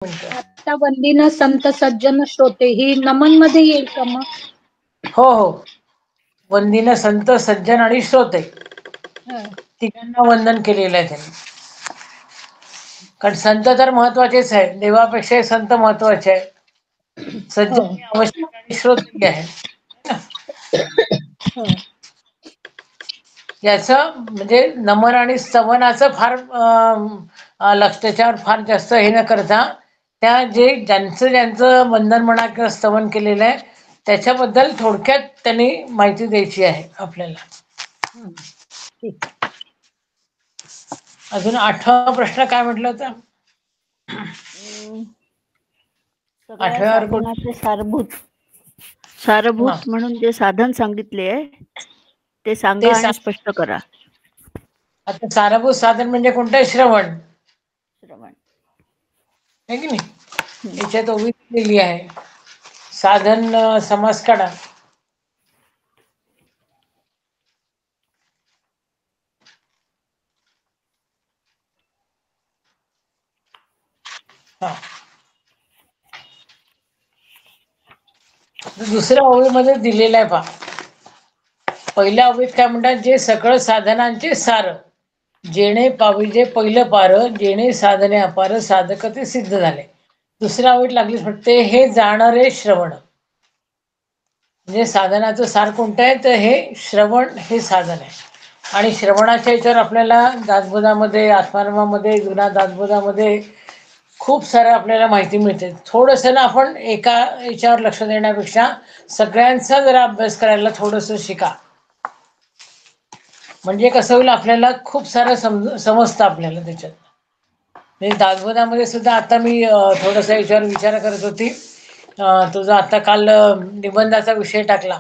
मिनिटं. आता वंदीन संत सज्जन श्रोते ही नमन मध्ये येईल का मग? हो हो, वंदीन संत सज्जन आणि श्रोते हं. तिघांना वंदन केलेलं आहे त्यांनी. कारण संत तर महत्वाचेच आहे, देवापेक्षा संत महत्वाचे आहे. हो. सज्जन हे आवश्यक आणि श्रोते आहे. हो. याचं म्हणजे नमन आणि स्तवनाचं फार लक्ष त्याच्यावर फार जास्त हे न करता त्या ज्यांचं वंदन म्हणा किंवा स्तवन केलेलं आहे त्याच्याबद्दल थोडक्यात त्यांनी माहिती द्यायची आहे आपल्याला. हं. ठीक आहे. अजून 8वा प्रश्न काय म्हटलं होतं? सगळ्या 8व्यावर साधनाचे सारभूत हा, म्हणून जे साधन सांगितले आहे ते सांगा ते आणि स्पष्ट करा. आता सारभूत साधन म्हणजे कोणतं? श्रवण श्रवण. आहे की नाही? याच्यात ओवी दिलेली आहे. साधन समास काढा. हा, दुसऱ्या ओळीमध्ये दिलेलं आहे पहा. पहिल्या ओळीत काय म्हणतात? जे सकळ साधनांचे सार जेणे पाविजे पहिलं पार, जेणे साधने अपार साधक ते सिद्ध झाले. दुसऱ्या ओळीत लागलीच म्हणते हे जाणारे श्रवण. म्हणजे साधनाचं सार कोणतं आहे? तर हे श्रवण हे साधन आहे. आणि श्रवणाच्या याच्यावर आपल्याला दासबोधामध्ये, आत्मारामामध्ये, जुना दासबोधामध्ये खूप सारं आपल्याला माहिती मिळते. थोडंसं ना आपण एका याच्यावर लक्ष देण्यापेक्षा सगळ्यांचा जरा अभ्यास करायला थोडंसं शिका. म्हणजे कसं होईल, आपल्याला खूप सारं समजतं आपल्याला त्याच्यात. म्हणजे दासबोधामध्ये सुद्धा आता मी थोडंसं याच्यावर विचार करत होती. तुझा आता काल निबंधाचा विषय टाकला,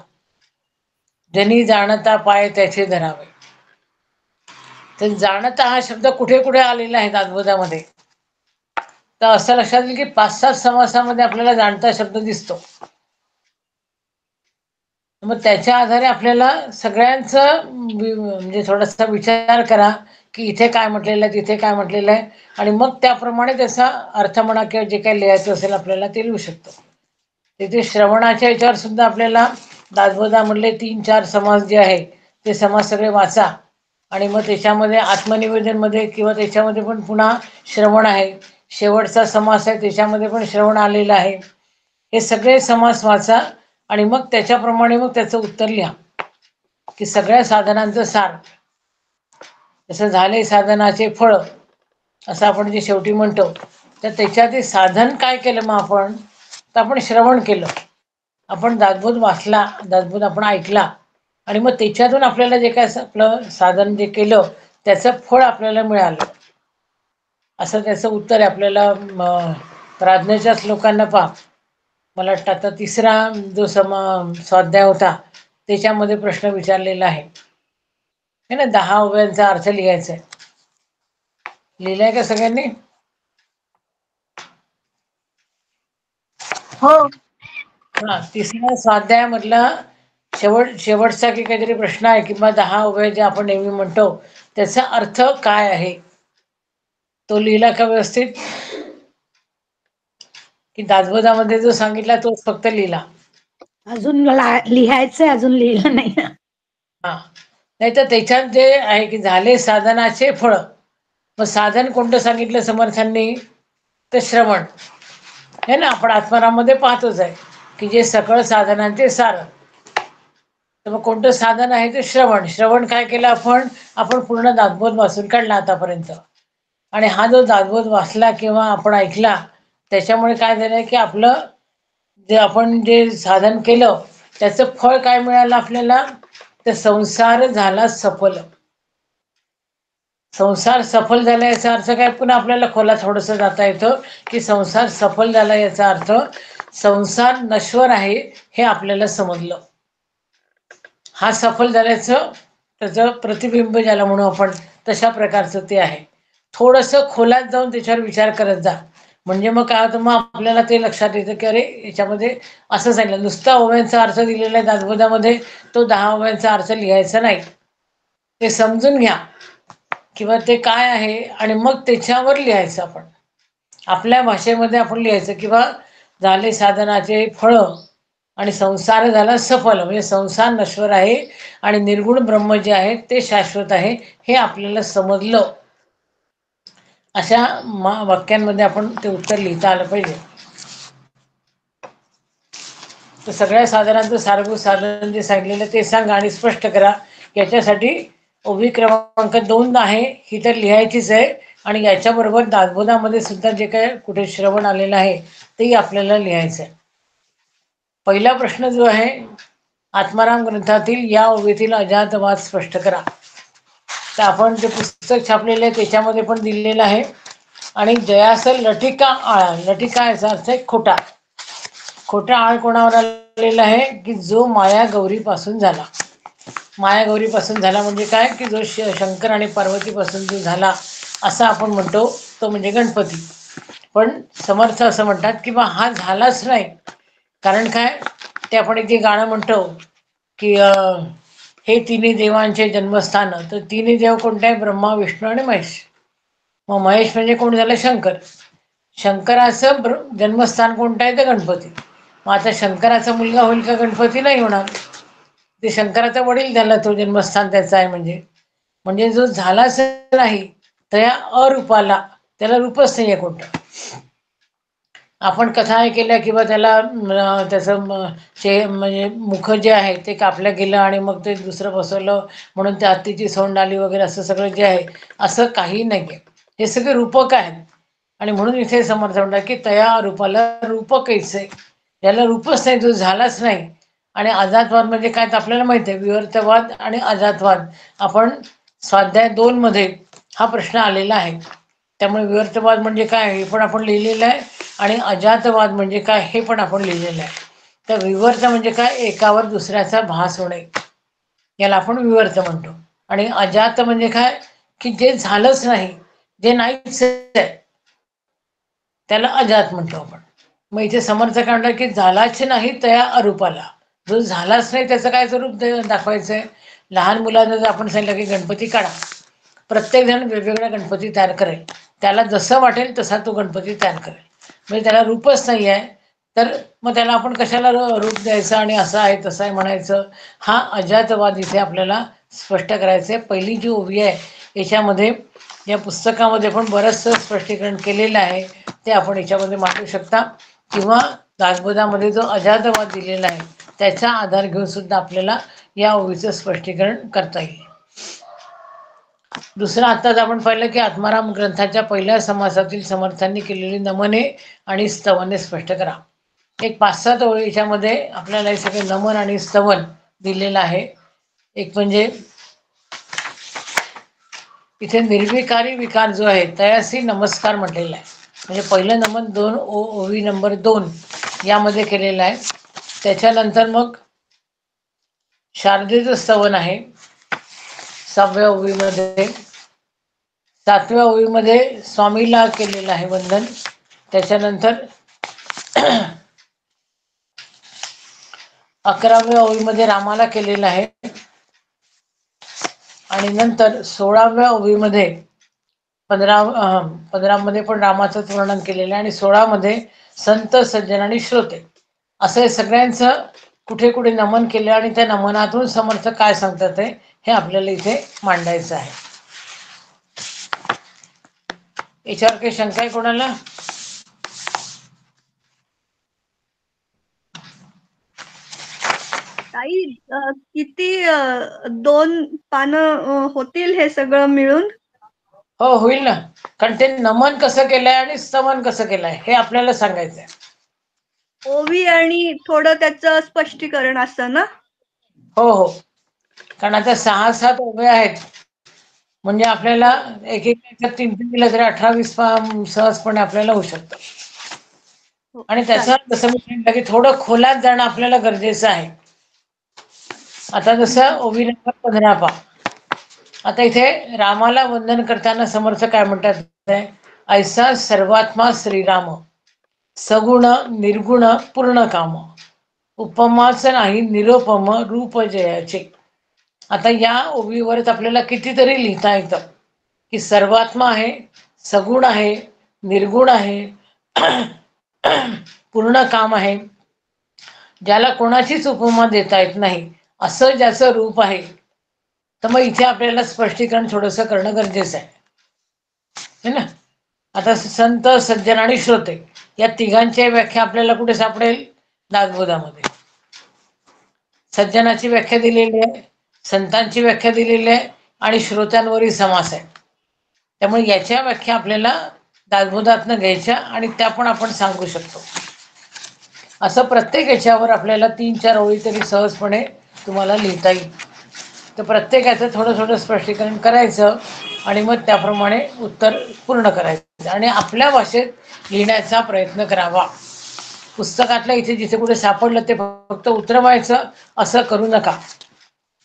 ज्यांनी जाणता पाय त्याचे धरावे. तर जाणता हा शब्द कुठे कुठे आलेला आहे दासबोधामध्ये? तर असं लक्षात येईल की 5-7 समासामध्ये आपल्याला जाणता शब्द दिसतो. मग त्याच्या आधारे आपल्याला सगळ्यांचं म्हणजे थोडासा विचार करा की इथे काय म्हटलेलं आहे, तिथे काय म्हटलेलं आहे, आणि मग त्याप्रमाणे त्याचा अर्थ म्हणा किंवा जे काही लिहायचं असेल आपल्याला ते लिहू शकतो. तिथे श्रवणाच्या याच्यावर सुद्धा आपल्याला दासबोधामधले 3-4 समास जे आहे ते समास सगळे वाचा. आणि मग त्याच्यामध्ये आत्मनिवेदनमध्ये किंवा त्याच्यामध्ये पण पुन्हा श्रवण आहे. शेवटचा समास आहे त्याच्यामध्ये पण श्रवण आलेलं आहे. हे सगळे समास वाचा आणि मग त्याच्याप्रमाणे मग त्याचं उत्तर लिहा की सगळ्या साधनांचं सार. जसं झाले साधनाचे फळ असं आपण जे शेवटी म्हणतो, तर त्याच्यात साधन काय केलं मग आपण? तर आपण श्रवण केलं, आपण दासबोध वाचला, दासबोध आपण ऐकला, आणि मग त्याच्यातून आपल्याला जे काय आपलं साधन जे केलं त्याचं फळ आपल्याला मिळालं. असं त्याचं उत्तर आहे आपल्याला प्राज्ञाच्या श्लोकांना पहा. मला वाटतं आता 3रा जो स्वाध्याय होता त्याच्यामध्ये प्रश्न विचारलेला आहे ना. 10 ओव्यांचा अर्थ लिहायचा आहे. लिहिलाय का सगळ्यांनी? हो. हा, 3ऱ्या स्वाध्यायामधला शेवटचा की काहीतरी प्रश्न आहे किंवा 10 ओव्या जे आपण नेहमी म्हणतो त्याचा अर्थ काय आहे तो लिहिला का व्यवस्थित? की दासबोधामध्ये जो सांगितला तोच फक्त लिहिला? अजून लिहायचंय, अजून लिहिलं नाही. हा, नाही तर त्याच्यात जे आहे की झाले साधनाचे फळ. मग साधन कोणतं सांगितलं समर्थांनी? तर श्रवण हे ना. आपण आत्मारामध्ये पाहतोच आहे की जे सकळ साधनांचे सार. तर मग कोणतं साधन आहे ते श्रवण. श्रवण काय केलं आपण पूर्ण दासबोध वाचून काढला आतापर्यंत. आणि हा जो दासबोध वाचला किंवा आपण ऐकला त्याच्यामुळे काय झालं की आपलं जे आपण जे साधन केलं त्याचं फळ काय मिळालं आपल्याला? तर संसार झाला सफल. संसार सफल झाला याचा अर्थ काय? पुन्हा आपल्याला खोला थोडंसं जाता येतं की संसार सफल झाला याचा अर्थ संसार नश्वर आहे हे आपल्याला समजलं. हा सफल झाल्याचं त्याचं प्रतिबिंब ज्याला म्हणू आपण तशा प्रकारचं ते आहे. थोडंसं खोलात जाऊन त्याच्यावर विचार करत जा, म्हणजे मग काय होतं, मग आपल्याला ते लक्षात येतं की अरे याच्यामध्ये असं सांगितलं. नुसता ओव्यांचा अर्थ दिलेला आहे दासबोधामध्ये, तो 10 ओव्यांचा अर्थ लिहायचा नाही. ते समजून घ्या किंवा ते काय आहे आणि मग त्याच्यावर लिहायचं आपण. आपल्या भाषेमध्ये आपण लिहायचं किंवा झाले साधनाचे फळ आणि संसार झाला सफल, म्हणजे संसार नश्वर आहे आणि निर्गुण ब्रह्म जे आहे ते शाश्वत आहे हे आपल्याला समजलं. अशा वाक्यांमध्ये आपण ते उत्तर लिहिता आलं पाहिजे. तर सगळ्या साधनांचं सारभूत साधन जे सांगितलेलं ते सांगा आणि स्पष्ट करा. याच्यासाठी ओवी क्रमांक 2 आहे ही तर लिहायचीच आहे आणि याच्याबरोबर दासबोधामध्ये सुद्धा जे काय कुठे श्रवण आलेलं आहे तेही आपल्याला लिहायचं आहे. पहिला प्रश्न जो आहे, आत्माराम ग्रंथातील या ओवीतील अजातवाद स्पष्ट करा. तर आपण जे पुस्तक छापलेलं आहे त्याच्यामध्ये पण दिलेलं आहे. आणि जयासल लटिका आळा, लटिका याचा अर्थ आहे खोटा. खोटा आळ कोणावर आलेला आहे की जो माया गौरीपासून झाला. माया गौरीपासून झाला म्हणजे काय की जो शंकर आणि पार्वतीपासून जो झाला असं आपण म्हणतो तो म्हणजे गणपती. पण समर्थ असं म्हणतात की बा हा झालाच नाही. कारण काय, ते आपण इथे गाणं म्हणतो की हे तिन्ही देवांचे जन्मस्थान. तर तिन्ही देव कोणते आहे, ब्रह्मा विष्णू आणि महेश. मग महेश म्हणजे कोण झालं, शंकर. शंकराचं जन्मस्थान कोणतं आहे, तर गणपती. मग आता शंकराचा मुलगा होईल का गणपती, नाही होणार. ते शंकराचा वडील झाला, तो जन्मस्थान त्याचा आहे. म्हणजे जो झालाच नाही तर या अरूपाला, त्याला रूपच नाही आहे कोणतं. आपण कथा ऐकल्या किंवा त्याला त्याचं म्हणजे मुख जे आहे ते कापलं गेलं आणि मग ते दुसरं बसवलं म्हणून त्या हत्तीची सोंड आली वगैरे असं सगळं जे आहे असं काही नाही आहे. हे सगळे रूपक आहेत. आणि म्हणून इथे समर्थ म्हणतात की तया रूपाला रूपक आहे, याला रूपच नाही, जो झालाच नाही. आणि अजातवाद म्हणजे काय तर आपल्याला माहिती आहे, विवर्तवाद आणि अजातवाद. आपण स्वाध्याय 2 मध्ये हा प्रश्न आलेला आहे. त्यामुळे विवर्तवाद म्हणजे काय हे पण आपण लिहिलेलं आहे आणि अजातवाद म्हणजे काय हे पण आपण लिहिलेलं आहे. तर विवर्त म्हणजे काय, एकावर दुसऱ्याचा भास होणे, याला आपण विवर्त म्हणतो. आणि अजात म्हणजे काय की जे झालंच नाही, जे नाहीच आहे, त्याला अजात म्हणतो आपण. मग इथे समर्थ म्हणतात की झालाच नाही तया अरूपाला, जो झालाच नाही त्याचं काय स्वरूप दाखवायचंय. लहान मुलांना जर आपण सांगितलं की गणपती काढा, प्रत्येक जण वेगवेगळा गणपती तयार करेल, त्याला जसं वाटेल तसा तो गणपती तयार करेल. म्हणजे त्याला रूपच नाही आहे, तर मग त्याला आपण कशाला रूप द्यायचं आणि असं आहे तसं आहे म्हणायचं. हा अजातवाद इथे आपल्याला स्पष्ट करायचं आहे. पहिली जी ओवी आहे याच्यामध्ये, या पुस्तकामध्ये पण बरंचसं स्पष्टीकरण केलेलं आहे, ते आपण याच्यामध्ये मांडू शकता. किंवा दासबोधामध्ये जो अजातवाद दिलेला आहे त्याचा आधार घेऊन सुद्धा आपल्याला या ओवीचं स्पष्टीकरण करता येईल. दुसरं आत्ताच आपण पाहिलं की आत्माराम ग्रंथाच्या पहिल्या समासातील समर्थांनी केलेली नमने आणि स्तवने स्पष्ट करा. एक 5-7 ओळीच्यामध्ये आपल्याला हे सगळे नमन आणि स्तवन दिलेलं आहे. एक म्हणजे इथे निर्विकारी विकार जो आहे तयासी नमस्कार म्हटलेला आहे. म्हणजे पहिलं नमन 2 ओवी नंबर 2 यामध्ये केलेलं आहे. त्याच्यानंतर मग शारदेचं स्तवन आहे 6व्या ओवीमध्ये. 7व्या ओवीमध्ये स्वामीला केलेलं आहे वंदन. त्याच्यानंतर 11व्या ओवीमध्ये रामाला केलेलं आहे. आणि नंतर 16व्या ओवीमध्ये 15 मध्ये पण रामाचंच वर्णन केलेलं आहे आणि 16 मध्ये संत सज्जन आणि श्रोते असं सगळ्यांचं कुठे कुठे नमन केलं आणि त्या नमनातून समर्थ काय सांगतात हे आपल्याला इथे मांडायचं आहे. याच्यावर काही शंका आहे कोणाला? ताई किती 2 पानं होतील हे सगळं मिळून? हो, होईल ना. कारण ते नमन कसं केलंय आणि स्तवन कसं केलंय हे आपल्याला सांगायचंय. ओवी आणि थोडं त्याचं स्पष्टीकरण असतं ना? हो हो, कारण आता 6-7 ओव्या आहेत म्हणजे आपल्याला एक 3 दिलं तरी 18-20 सहजपणे आपल्याला होऊ शकतं. हो, आणि त्याचं जसं मी सांगितलं की थोडं खोलात जाणं आपल्याला गरजेचं आहे. आता जसं ओवी नंबर 15 पहा. आता इथे रामाला वंदन करताना समर्थ काय म्हणतात, ऐसा सर्वात्मा श्रीराम, सगुण निर्गुण पूर्ण काम, उपमाच नाही निरोपम रूप जयाचे. आता या ओवीवरच आपल्याला कितीतरी लिहिता येतं की सर्वात्मा आहे, सगुण आहे, निर्गुण आहे पूर्ण काम आहे, ज्याला कोणाचीच उपमा देता येत नाही असं ज्याचं रूप आहे, तर मग इथे आपल्याला स्पष्टीकरण थोडंसं करणं गरजेचं आहे ना. आता संत, सज्जन आणि श्रोते या तिघांची व्याख्या आपल्याला कुठे सापडेल? दासबोधामध्ये. सज्जनाची व्याख्या दिलेली आहे, संतांची व्याख्या दिलेली आहे आणि श्रोत्यांवरही समास आहे. त्यामुळे याच्या व्याख्या आपल्याला दासबोधातनं घ्यायच्या आणि त्या पण आपण सांगू शकतो. असं प्रत्येक याच्यावर आपल्याला 3-4 ओळी तरी सहजपणे तुम्हाला लिहिता येईल. तर प्रत्येकाचं थोडं थोडं स्पष्टीकरण करायचं आणि मग त्याप्रमाणे उत्तर पूर्ण करायचं आणि आपल्या भाषेत लिहिण्याचा प्रयत्न करावा. पुस्तकातल्या इथे जिथे कुठे सापडलं ते फक्त उतरवायचं असं करू नका.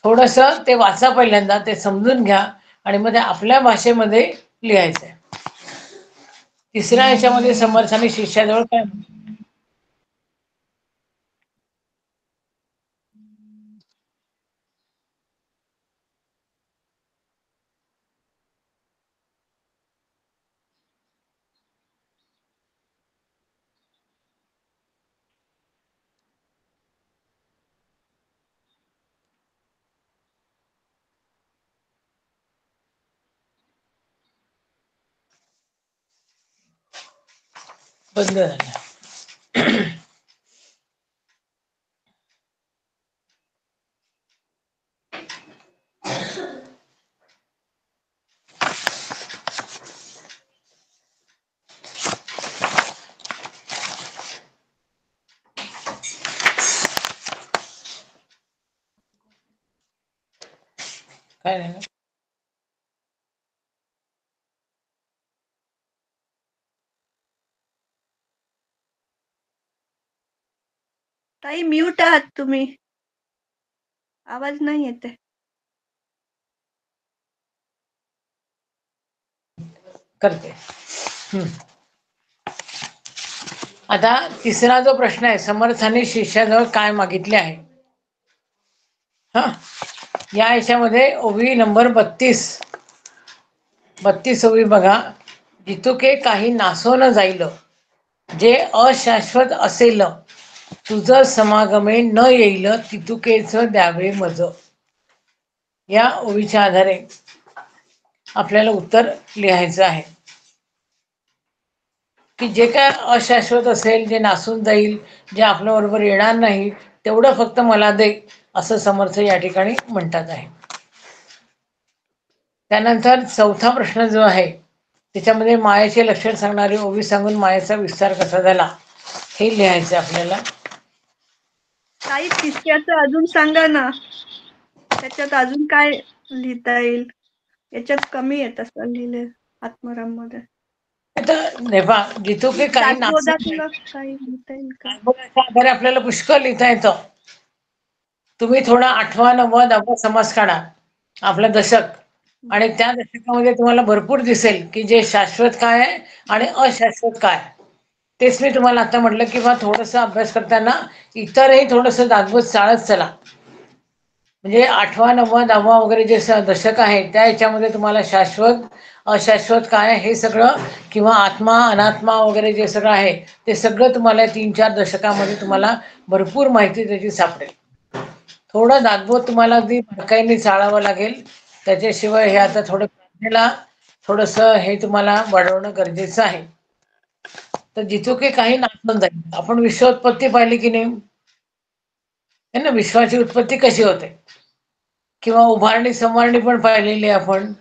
थोडंसं ते वाचा, पहिल्यांदा ते समजून घ्या आणि मग ते आपल्या भाषेमध्ये लिहायचं आहे. तिसऱ्या ह्याच्यामध्ये समर्थांनी शिष्याजवळ काय बंद झालं. काय नाही. ताई म्यूट आहात तुम्ही, आवाज नाही येते. करते. आता तिसरा जो प्रश्न आहे, समर्थांनी शिष्याजवळ काय मागितले आहे. हा, या याच्यामध्ये ओवी नंबर 32 ओवी बघा. जितुके काही नासो न जाईल, जे अशाश्वत असेल, तुझ समागमे न येईल, तितुकेच द्यावे मज. या ओवीच्या आधारे आपल्याला उत्तर लिहायचं आहे की जे काय अशाश्वत असेल, जे नासून जाईल, जे आपल्याबरोबर येणार नाही, तेवढं फक्त मला दे, असं समर्थ या ठिकाणी म्हणतात आहे. त्यानंतर चौथा प्रश्न जो आहे त्याच्यामध्ये मायेचे लक्षण सांगणारी ओवी सांगून मायेचा विस्तार कसा झाला हे लिहायचं आपल्याला. ताई तिसऱ्याचं अजून सांगा ना, त्याच्यात अजून काय लिहिता येईल? याच्यात कमी येत असं लिहिले आत्माराम मध्ये. आता नेपा जितुके काही नासून दासबोधातलं काही लिहिता येईल का? दासबोधाच्या आधारे आपल्याला पुष्कळ लिहिता येतं. तुम्ही थोडा 8वा 9वा 10वा समास काढा, आपलं दशक, आणि त्या दशकामध्ये तुम्हाला भरपूर दिसेल की जे शाश्वत काय आहे आणि अशाश्वत काय. तेच मी तुम्हाला आता म्हटलं की बा थोडंसं अभ्यास करताना इतरही थोडंसं दासबोध चाळत चला. म्हणजे 8वा 9वा 10वा वगैरे जे दशक आहे त्या याच्यामध्ये तुम्हाला शाश्वत अशाश्वत काय हे सगळं, किंवा आत्मा अनात्मा वगैरे जे सगळं आहे ते सगळं तुम्हाला 3-4 दशकामध्ये तुम्हाला भरपूर माहिती त्याची सापडेल. थोडं दासबोध तुम्हाला अगदी बारकाईने चाळावं लागेल. त्याच्याशिवाय हे आता थोडं प्रार्थनेला थोडंसं हे तुम्हाला वाढवणं गरजेचं आहे. तर जितुके काही नासून जाईल. आपण विश्वोत्पत्ती पाहिली की नाही है ना, विश्वाची उत्पत्ती कशी होते, किंवा उभारणी संवारणी पण पाहिलेली आहे आपण.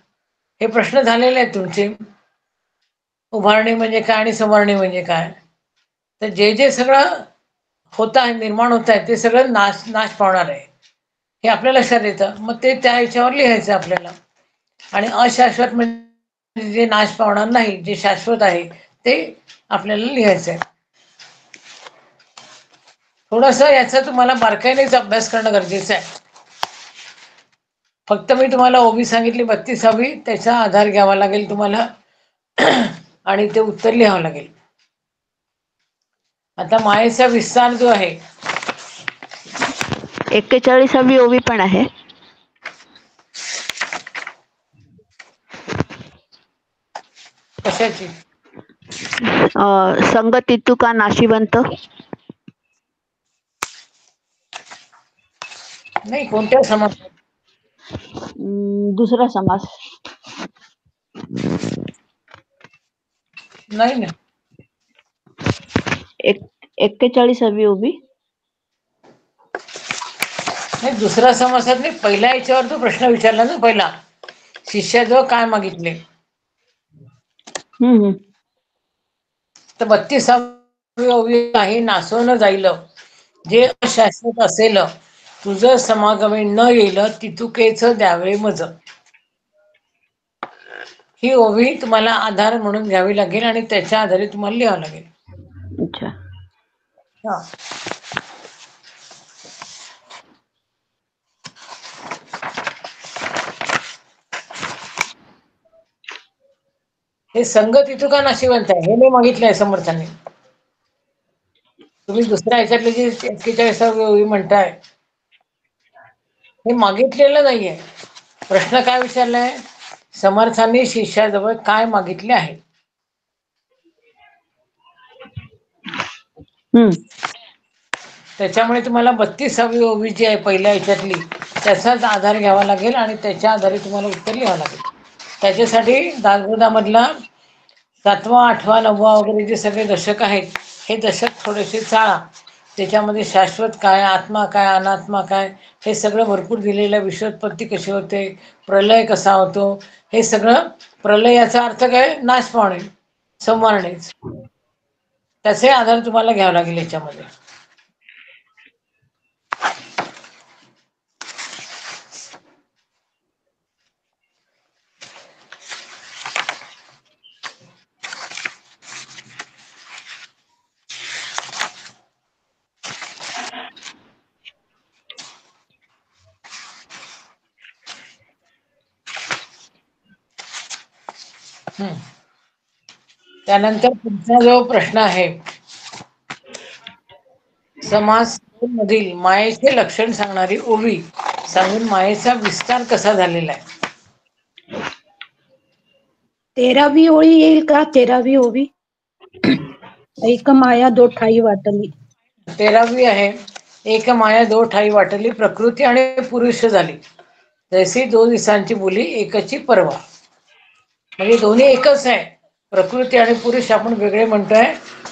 हे प्रश्न झालेले आहेत तुमचे, उभारणी म्हणजे काय आणि संवारणी म्हणजे काय. तर जे जे सगळं होत आहे, निर्माण होत आहे, ते सगळं नाश पावणार आहे हे आपल्या लक्षात येतं. मग ते त्या ह्याच्यावर लिहायचं आपल्याला. आणि अशाश्वत म्हणजे जे नाश पावणार नाही, जे शाश्वत आहे ते आपल्याला लिहायचं आहे. थोडंसं याचा तुम्हाला बारकाईनेच अभ्यास करणं गरजेचं आहे. फक्त मी तुम्हाला ओबी सांगितली 32वी, त्याचा आधार घ्यावा लागेल तुम्हाला आणि ते उत्तर लिहावं लागेल. आता मायेचा विस्तार जो आहे 41वी ओवी पण आहे. कशाची? संगतीतू का नाशिवंत? नाही, कोणत्या समास? दुसरा समास. नाही ना. 41वी उभी. नाही, दुसरा समासात नाही. पहिल्या याच्यावर तो प्रश्न विचारला ना. पहिला शिष्याजवळ काय मागितले, तर 32वी ओवी आहे. नासवणं जाईल जे अशाश्वत असेल, तुझं समागमे न येईल, तितुकेच द्यावे मज. ही ओवी तुम्हाला आधार म्हणून घ्यावी लागेल आणि त्याच्या आधारे तुम्हाला लिहावं लागेल. अच्छा. हा. हे संगत इथू का नाशिवंत आहे हे नाही मागितलंय समर्थांनी. तुम्ही दुसऱ्या ह्याच्यातले जे 41वी ओवी म्हणताय हे मागितलेलं नाहीये. प्रश्न काय विचारलाय? समर्थांनी शिष्याजवळ काय मागितले आहे. त्याच्यामुळे तुम्हाला 32वी ओवी जी आहे पहिल्या ह्याच्यातली त्याचाच आधार घ्यावा लागेल आणि त्याच्या आधारे तुम्हाला उत्तर लिहावं लागेल. त्याच्यासाठी दासबोधामधला 7वा, 8वा, 9वा वगैरे जे सगळे दशक आहेत हे दशक थोडेसे चाळा. त्याच्यामध्ये शाश्वत काय, आत्मा काय, अनात्मा काय हे सगळं भरपूर दिलेलं आहे. विश्वोत्पत्ती कशी होते, प्रलय कसा होतो, हे सगळं. प्रलयाचा अर्थ काय? नाश पावणे, संवारणेच. त्याचे आधार तुम्हाला घ्यावं लागेल याच्यामध्ये. त्यानंतर पुढचा जो प्रश्न आहे, समास मधील मायेचे लक्षण सांगणारी ओवी सांगून मायेचा विस्तार कसा झालेला आहे. 13वी ओळी येईल का? 13वी ओवी. एक माया दो ठाई वाटली. 13वी आहे. एक माया दो ठाई वाटली, प्रकृती आणि पुरुष झाली, जैसी 2 दिवसांची बोली एकची परवा. म्हणजे दोन्ही एकच आहे. प्रकृती आणि पुरुष आपण वेगळे म्हणतोय,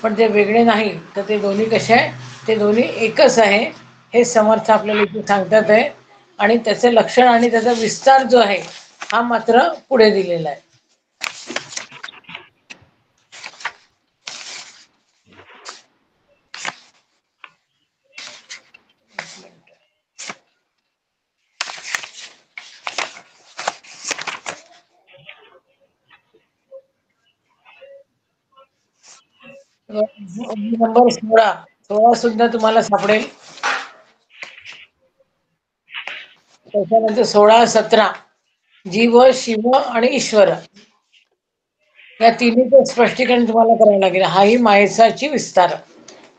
पण ते वेगळे नाही, तर ते दोन्ही कसे आहे? ते दोन्ही एकच आहे. हे समर्थ आपल्याला इथे सांगतात आहे. आणि त्याचं लक्षण आणि त्याचा विस्तार जो आहे हा मात्र पुढे दिलेला आहे. नंबर 16 सुद्धा तुम्हाला सापडेल. त्याच्यानंतर 16, 17 जीव, शिव आणि ईश्वर या तिन्हीचं स्पष्टीकरण तुम्हाला करावं लागेल. हाही मायेचाची विस्तार,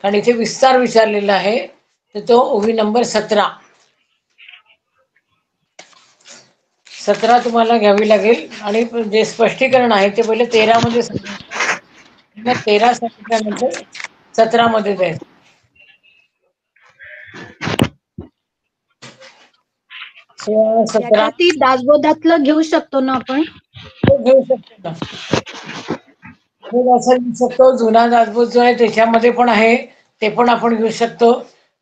कारण इथे विस्तार विचारलेला आहे, तर तो ओवी नंबर 17 तुम्हाला घ्यावी लागेल. आणि जे स्पष्टीकरण आहे ते पहिले 13 मध्ये मग 13 सांगितल्यानंतर 17 मध्ये द्यायचं. त्याच्यात दासबोधातलं घेऊ शकतो ना आपण? घेऊ शकतो ना. असं घेऊ शकतो. जुना दासबोध जो आहे त्याच्यामध्ये पण आहे, ते पण आपण घेऊ शकतो.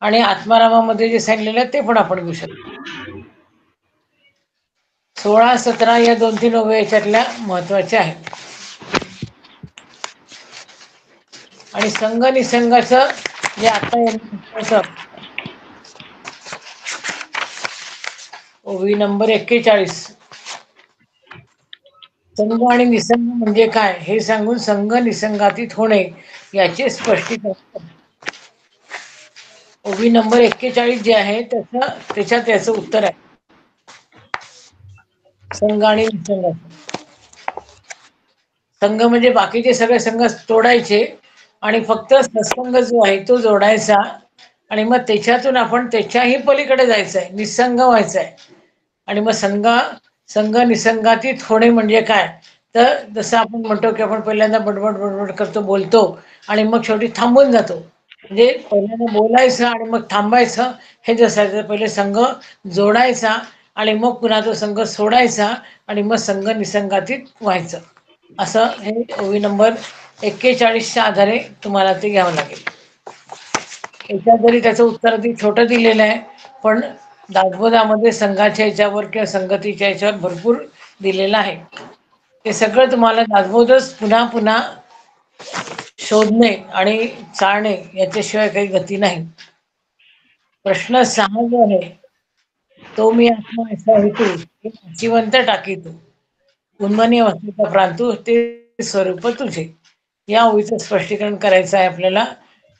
आणि आत्मारामामध्ये जे सांगितलेलं आहे ते पण आपण घेऊ शकतो. 16, 17 या 2-3 ओव्या याच्यातल्या महत्वाच्या आहेत. आणि संघ निसंगाचं जे आता ओवी नंबर 41 संघ आणि निसंग म्हणजे काय हे सांगून संघ निसंगातीत होणे याचे स्पष्टीकरण. ओवी नंबर 41 जे आहे त्याच्यात याचं उत्तर आहे. संघ आणि निसंग. संघ म्हणजे बाकीचे सगळे संघ तोडायचे आणि फक्त सत्संग जो आहे तो जोडायचा. आणि मग त्याच्यातून आपण त्याच्याही पलीकडे जायचं आहे, निसंग व्हायचं आहे. आणि मग संघ निसंगातीत होणे म्हणजे काय, तर जसं आपण म्हणतो की आपण पहिल्यांदा बडबड बडबड करतो, बोलतो आणि मग शेवटी थांबून जातो. म्हणजे पहिल्यांदा बोलायचं आणि मग थांबायचं हे जसं पहिले संघ जोडायचा आणि मग पुन्हा तो संघ सोडायचा आणि मग संघ निसंगातीत व्हायचं. असं हे ओवी नंबर 41च्या आधारे तुम्हाला ते घ्यावं लागेल. याच्यात जरी त्याचं उत्तर अगदी छोटं दिलेलं आहे, पण दासबोधामध्ये संघाच्या याच्यावर किंवा संगतीच्या याच्यावर भरपूर दिलेलं आहे. ते सगळं तुम्हाला दासबोधच पुन्हा पुन्हा शोधणे आणि चाळणे याच्याशिवाय काही गती नाही. प्रश्न 6 जो आहे तो मी आत्मा ऐसा हेतू हे नाशिवंत टाकी तू उन्मनी अवस्थेचा प्रांतू ते स्वरूप तुझे. या ओळीचं स्पष्टीकरण करायचं आहे आपल्याला.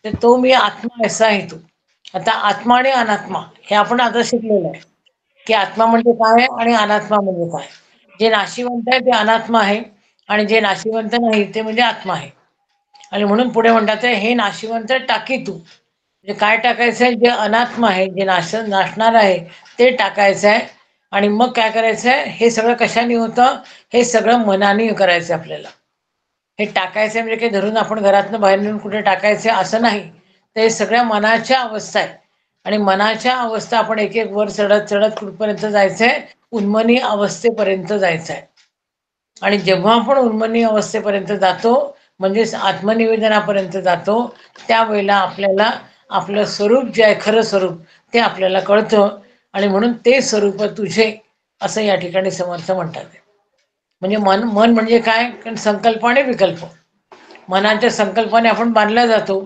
तर तो मी आत्मा ऐसा हेतू. आता आत्मा आणि अनात्मा हे आपण आता शिकलेलं आहे की आत्मा म्हणजे काय आणि अनात्मा म्हणजे काय. जे नाशिवंत आहे ते अनात्मा आहे आणि जे नाशिवंत नाही ते म्हणजे आत्मा आहे. आणि म्हणून पुढे म्हणतात हे नाशिवंत टाकी तू. म्हणजे काय टाकायचं आहे, जे अनात्मा आहे, जे नाशणार आहे ते टाकायचं आहे. आणि मग काय करायचं आहे, हे सगळं कशाने होतं, हे सगळं मनाने करायचं आपल्याला. हे टाकायचं म्हणजे काही धरून आपण घरातनं बाहेर नेऊन कुठे टाकायचं असं नाही. ते सगळ्या मनाच्या अवस्था आहे आणि मनाच्या अवस्था आपण एक एक वर चढत चढत कुठपर्यंत जायचंय, उन्मनी अवस्थेपर्यंत जायचं आहे. आणि जेव्हा आपण उन्मनी अवस्थेपर्यंत जातो म्हणजेच आत्मनिवेदनापर्यंत जातो, त्यावेळेला आपल्याला आपलं स्वरूप जे आहे खरं स्वरूप ते आपल्याला कळतं. आणि म्हणून ते स्वरूप तुझे असं या ठिकाणी समर्थ म्हणतात. म्हणजे मन म्हणजे काय, कारण संकल्प आणि विकल्प. मनाच्या संकल्पाने आपण बांधला जातो.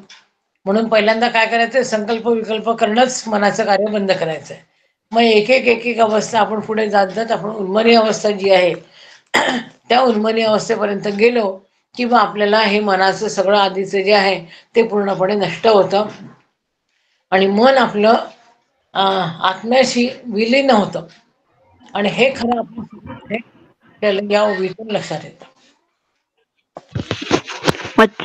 म्हणून पहिल्यांदा काय करायचं, संकल्प विकल्प करणंच मनाचं कार्य बंद करायचं आहे. मग एक एक अवस्था आपण पुढे जात जात आपण उन्मनी अवस्था जी आहे त्या उन्मनी अवस्थेपर्यंत गेलो किंवा आपल्याला हे मनाचं सगळं आधीचं जे आहे ते पूर्णपणे नष्ट होतं आणि मन आपलं आत्म्याशी विलीन होतं. आणि हे खरं आपण त्याला या ओवीतून लक्षात येतं. मग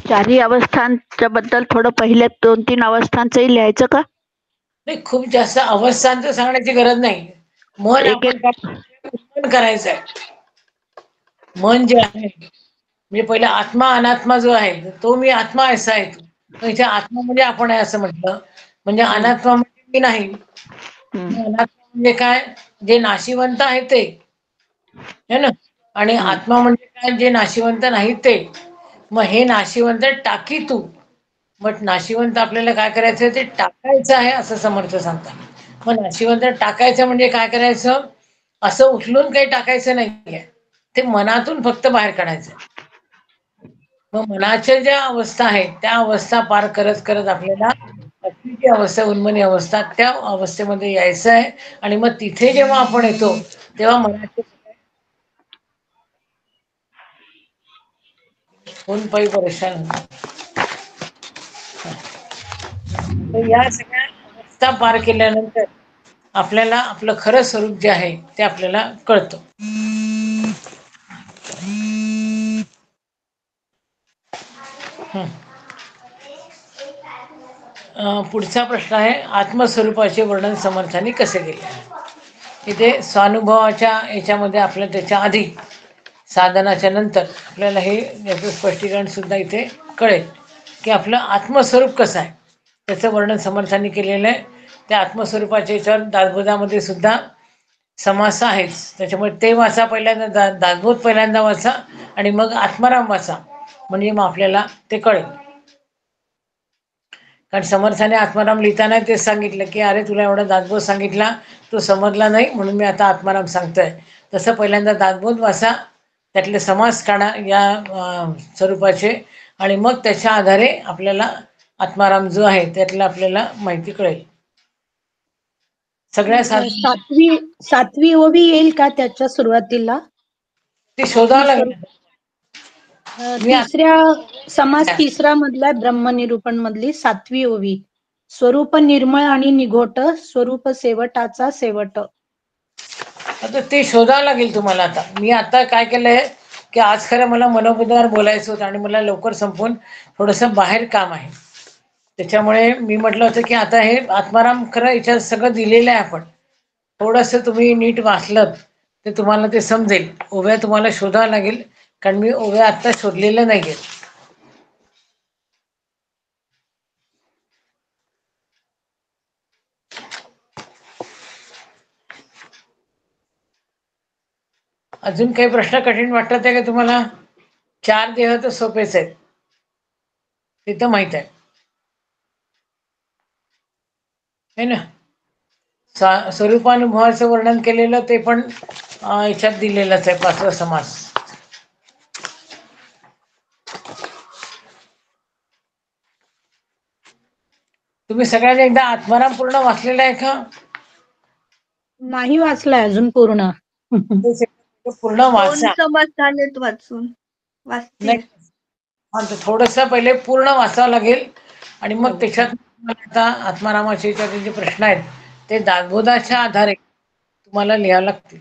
चारही अवस्थांच्या बद्दल थोडं पहिल्या 2-3 अवस्थांचंही लिहायचं का? नाही, खूप जास्त अवस्थांचं सांगण्याची गरज नाही. मन एक आपण एक काय करायचं आहे, मन जे आहे म्हणजे पहिला आत्मा अनात्मा जो आहे तो मी आत्मा असा आहे. तो इथे आत्मा म्हणजे आपण आहे असं म्हटलं, म्हणजे अनात्मा म्हणजे मी नाही. अनात्मा म्हणजे काय, जे नाशिवंत आहे ते है ना. आणि आत्मा म्हणजे काय, जे नाशिवंत नाही ते. मग हे नाशिवंत टाकी तू. मग नाशिवंत आपल्याला काय करायचं ते टाकायचं आहे असं समर्थ सांगतात. मग नाशिवंत टाकायचं म्हणजे काय करायचं, असं उचलून काही टाकायचं नाहीये, ते मनातून फक्त बाहेर काढायचं. मग मनाच्या ज्या अवस्था आहेत त्या अवस्था पार करत करत आपल्याला जी अवस्था उन्मनी अवस्था त्या अवस्थेमध्ये यायचं आहे. आणि मग तिथे जेव्हा आपण येतो तेव्हा मनाचे कोण पायी परेशान होतो. तर या सगळ्या अवस्था पार केल्यानंतर आपल्याला आपलं खरं स्वरूप जे आहे ते आपल्याला कळतं. पुढचा प्रश्न आहे, आत्मस्वरूपाचे वर्णन समर्थांनी कसे केले. इथे स्वानुभवाच्या याच्यामध्ये आपल्या त्याच्या आधी साधनाच्या नंतर आपल्याला हे याचं स्पष्टीकरण सुद्धा इथे कळेल की आपलं आत्मस्वरूप कसं आहे त्याचं वर्णन समर्थांनी केलेलं आहे. त्या आत्मस्वरूपाच्या याच्यावर दासबोधामध्ये सुद्धा समास आहेच. त्याच्यामुळे ते वाचा पहिल्यांदा, दासबोध पहिल्यांदा वाचा आणि मग आत्माराम वाचा, म्हणजे मग आपल्याला ते कळेल. कारण समर्थाने आत्माराम लिहिताना तेच सांगितलं की अरे तुला एवढा दासबोध सांगितला, तो समजला नाही म्हणून मी आता आत्माराम सांगतोय. तसं पहिल्यांदा दासबोध वाचा, त्यातले समास काढा या स्वरूपाचे, आणि मग त्याच्या आधारे आपल्याला आत्माराम जो आहे त्यातलं आपल्याला माहिती कळेल. सगळ्या सातवी ओवी येईल का त्याच्या सुरुवातीला? ती शोधावं लागेल. तिसऱ्या समास तिसरा मधला ब्रह्मनिरूपण मधली 7वी ओवी, स्वरूप निर्मळ आणि निघोट, स्वरूप शेवटाचा शेवट. आता ते शोधावं लागेल तुम्हाला. आता मी आता काय केलंय की आज खरं मला मनोबुद्धावर बोलायचं होतं आणि मला लवकर संपून थोडंसं बाहेर काम आहे, त्याच्यामुळे मी म्हटलं होतं की आता हे आत्माराम खरं याच्यात सगळं दिलेलं आहे. आपण थोडंसं तुम्ही नीट वाचलं ते तुम्हाला ते समजेल. ओव्या तुम्हाला शोधावं लागेल, कारण मी ओव्या आत्ता शोधलेल्या नाहीये. अजून काही प्रश्न कठीण वाटत आहे का तुम्हाला? 4 देह तर सोपेच आहेत, ते तर माहित आहे है ना. स्वरूपानुभवाचं वर्णन केलेलं ते पण याच्यात दिलेलंच आहे, 5वा समास. तुम्ही सगळ्यांनी एकदा आत्माराम पूर्ण वाचलेला आहे का? नाही वाचलाय अजून पूर्ण. ते सगळं पूर्ण 2 वाचा. समास झालेत वाचून. वाचते. नाही, थोडस पहिले पूर्ण वाचावं लागेल आणि मग हो. त्याच्यात आता आत्मारामाचे जे प्रश्न आहेत ते दासबोधाच्या आधारे तुम्हाला लिहावं लागतील.